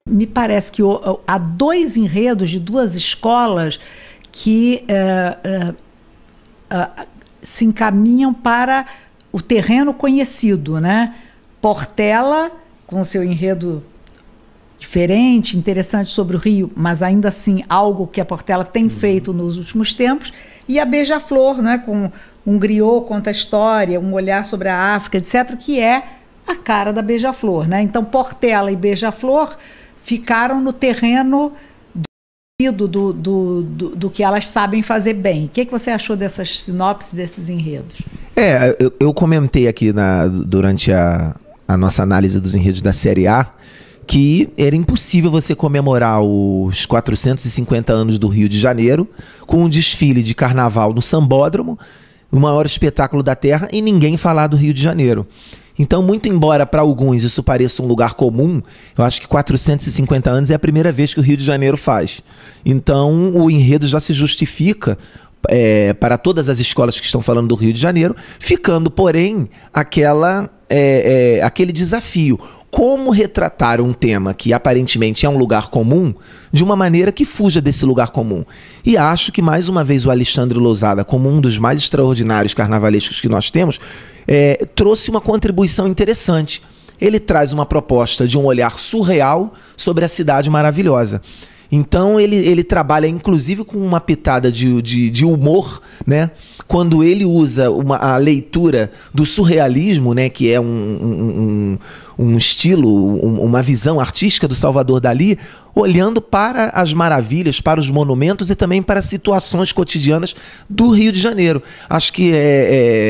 Me parece que há dois enredos de duas escolas que se encaminham para o terreno conhecido, né? Portela, com seu enredo diferente, interessante sobre o Rio, mas ainda assim algo que a Portela tem feito nos últimos tempos, e a Beija-Flor, né? Com um griot conta a história, um olhar sobre a África, etc., que é a cara da Beija-Flor, né? Então, Portela e Beija-Flor ficaram no terreno do que elas sabem fazer bem. O que você achou dessas sinopses, desses enredos? Eu comentei aqui durante a nossa análise dos enredos da Série A que era impossível você comemorar os 450 anos do Rio de Janeiro com um desfile de carnaval no Sambódromo, o maior espetáculo da Terra, e ninguém falar do Rio de Janeiro. Então, muito embora para alguns isso pareça um lugar comum, eu acho que 450 anos é a primeira vez que o Rio de Janeiro faz. Então, o enredo já se justifica para todas as escolas que estão falando do Rio de Janeiro, ficando, porém, aquele desafio. Como retratar um tema que aparentemente é um lugar comum de uma maneira que fuja desse lugar comum? E acho que, mais uma vez, o Alexandre Lousada, como um dos mais extraordinários carnavalescos que nós temos, trouxe uma contribuição interessante. Ele traz uma proposta de um olhar surreal sobre a cidade maravilhosa. Então ele trabalha inclusive com uma pitada de humor, né? Quando ele usa a leitura do surrealismo, né? Que é um estilo, uma visão artística do Salvador Dalí, olhando para as maravilhas, para os monumentos e também para situações cotidianas do Rio de Janeiro. Acho que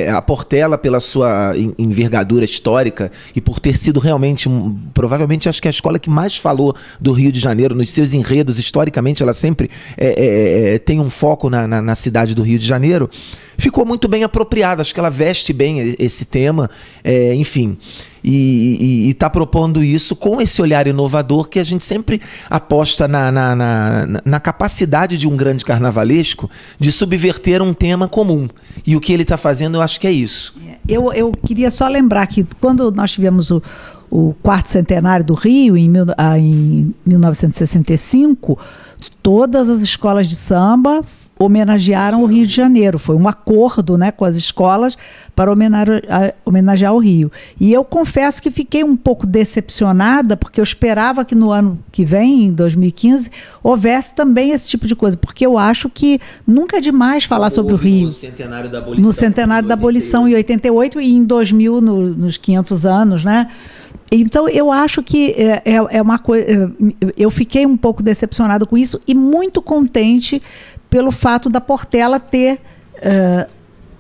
a Portela, pela sua envergadura histórica e por ter sido realmente, provavelmente, acho que a escola que mais falou do Rio de Janeiro nos seus enredos, historicamente, ela sempre tem um foco na cidade do Rio de Janeiro, ficou muito bem apropriada. Acho que ela veste bem esse tema, enfim. E está propondo isso com esse olhar inovador que a gente sempre aposta na capacidade de um grande carnavalesco de subverter um tema comum. E o que ele está fazendo, eu acho que é isso. Eu queria só lembrar que quando nós tivemos o quarto centenário do Rio, em 1965, todas as escolas de samba homenagearam o Rio de Janeiro. Foi um acordo, né, com as escolas para homenagear o Rio. E eu confesso que fiquei um pouco decepcionada, porque eu esperava que no ano que vem, em 2015, houvesse também esse tipo de coisa, porque eu acho que nunca é demais falar sobre o Rio. No centenário da abolição. No centenário da abolição, em 88, e em 2000, nos 500 anos, né? Então, eu acho que é uma coisa... Eu fiquei um pouco decepcionada com isso e muito contente pelo fato da Portela ter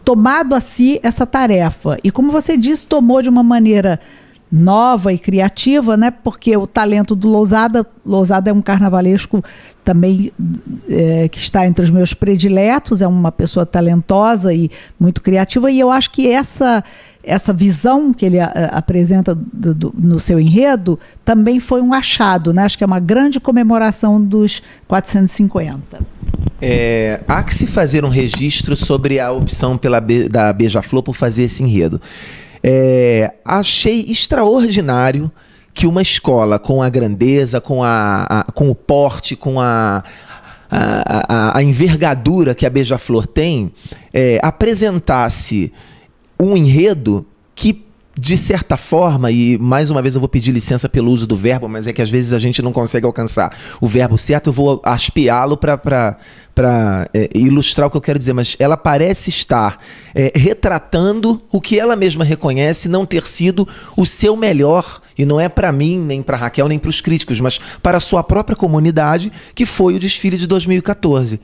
tomado a si essa tarefa. E, como você disse, tomou de uma maneira nova e criativa, né? Porque o talento do Lousada é um carnavalesco também que está entre os meus prediletos, é uma pessoa talentosa e muito criativa, e eu acho que essa visão que ele apresenta no seu enredo também foi um achado, né? Acho que é uma grande comemoração dos 450. Há que se fazer um registro sobre a opção da Beija-Flor por fazer esse enredo. Achei extraordinário que uma escola com a grandeza, com o porte, com a envergadura que a Beija-Flor tem, apresentasse um enredo que, de certa forma, e mais uma vez eu vou pedir licença pelo uso do verbo, mas é que às vezes a gente não consegue alcançar o verbo certo, eu vou aspiá-lo para ilustrar o que eu quero dizer, mas ela parece estar retratando o que ela mesma reconhece não ter sido o seu melhor, e não é para mim, nem para Raquel, nem para os críticos, mas para a sua própria comunidade, que foi o desfile de 2014.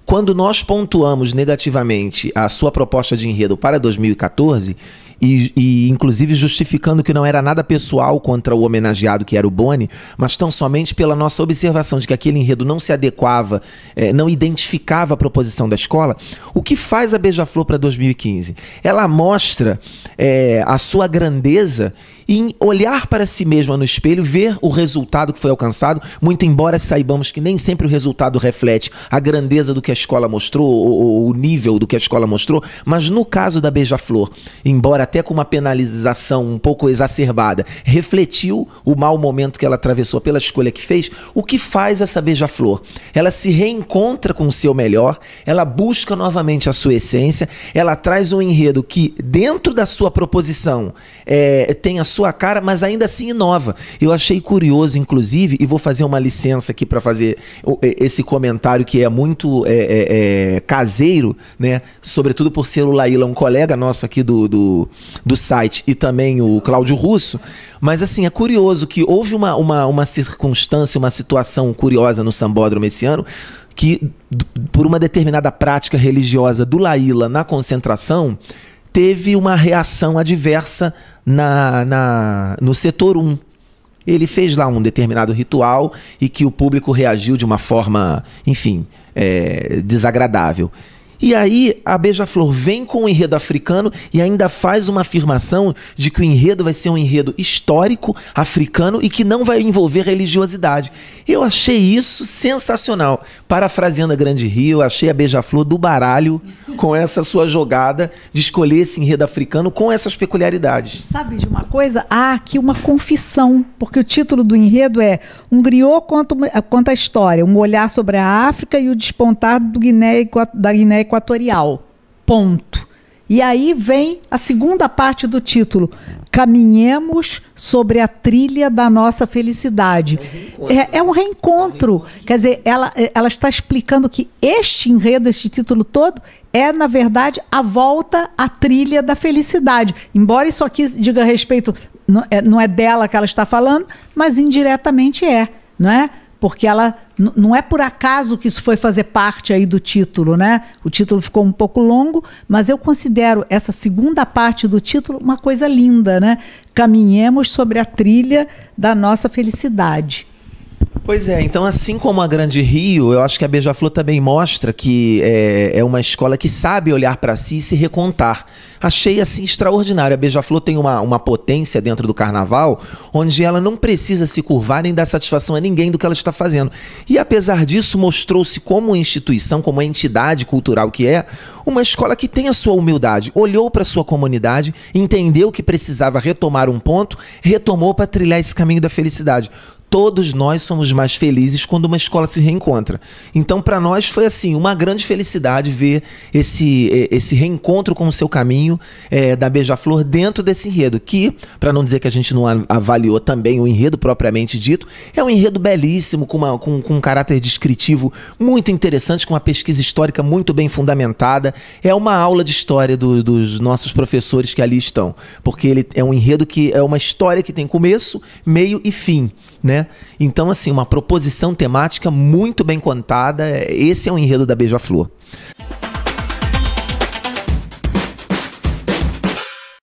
Quando nós pontuamos negativamente a sua proposta de enredo para 2014, e inclusive justificando que não era nada pessoal contra o homenageado, que era o Boni, mas tão somente pela nossa observação de que aquele enredo não se adequava, não identificava a proposição da escola, o que faz a Beija-Flor para 2015? Ela mostra a sua grandeza em olhar para si mesma no espelho, ver o resultado que foi alcançado, muito embora saibamos que nem sempre o resultado reflete a grandeza do que a escola mostrou, ou o nível do que a escola mostrou, mas no caso da Beija-Flor, embora até com uma penalização um pouco exacerbada, refletiu o mau momento que ela atravessou pela escolha que fez. O que faz essa Beija-Flor? Ela se reencontra com o seu melhor, ela busca novamente a sua essência, ela traz um enredo que, dentro da sua proposição, tem a sua cara, mas ainda assim inova. Eu achei curioso, inclusive, e vou fazer uma licença aqui para fazer esse comentário que é muito caseiro, né? Sobretudo por ser o Laíla, um colega nosso aqui do site, e também o Cláudio Russo. Mas assim, é curioso que houve uma circunstância, uma situação curiosa no Sambódromo esse ano, que por uma determinada prática religiosa do Laíla na concentração, teve uma reação adversa no setor 1. Ele fez lá um determinado ritual e que o público reagiu de uma forma, enfim, desagradável. E aí a Beija-Flor vem com o enredo africano e ainda faz uma afirmação de que o enredo vai ser um enredo histórico, africano e que não vai envolver religiosidade. Eu achei isso sensacional. Parafraseando a Grande Rio, eu achei a Beija-Flor do baralho com essa sua jogada de escolher esse enredo africano com essas peculiaridades. Sabe de uma coisa? Há aqui uma confissão, porque o título do enredo é Um Griot conta a história, um olhar sobre a África e o despontar da Guiné Equatorial. Ponto. E aí vem a segunda parte do título, Caminhemos sobre a trilha da nossa felicidade. É um reencontro. Quer dizer, ela está explicando que este enredo, este título todo, é, na verdade, a volta à trilha da felicidade. Embora isso aqui diga respeito, não é dela que ela está falando, mas indiretamente não é? Porque ela não é por acaso que isso foi fazer parte aí do título, né? O título ficou um pouco longo, mas eu considero essa segunda parte do título uma coisa linda, né? Caminhemos sobre a trilha da nossa felicidade. Pois é, então assim como a Grande Rio, eu acho que a Beija-Flor também mostra que é uma escola que sabe olhar para si e se recontar. Achei assim extraordinário. A Beija-Flor tem uma potência dentro do carnaval, onde ela não precisa se curvar nem dar satisfação a ninguém do que ela está fazendo. E apesar disso, mostrou-se como instituição, como entidade cultural que é, uma escola que tem a sua humildade, olhou para a sua comunidade, entendeu que precisava retomar um ponto, retomou para trilhar esse caminho da felicidade. Todos nós somos mais felizes quando uma escola se reencontra. Então, para nós foi assim, uma grande felicidade ver esse reencontro com o seu caminho da Beija-Flor dentro desse enredo, que, para não dizer que a gente não avaliou também o enredo propriamente dito, é um enredo belíssimo, com um caráter descritivo muito interessante, com uma pesquisa histórica muito bem fundamentada. É uma aula de história dos nossos professores que ali estão, porque ele é um enredo que é uma história que tem começo, meio e fim, né? Então, assim, uma proposição temática muito bem contada. Esse é o enredo da Beija-Flor.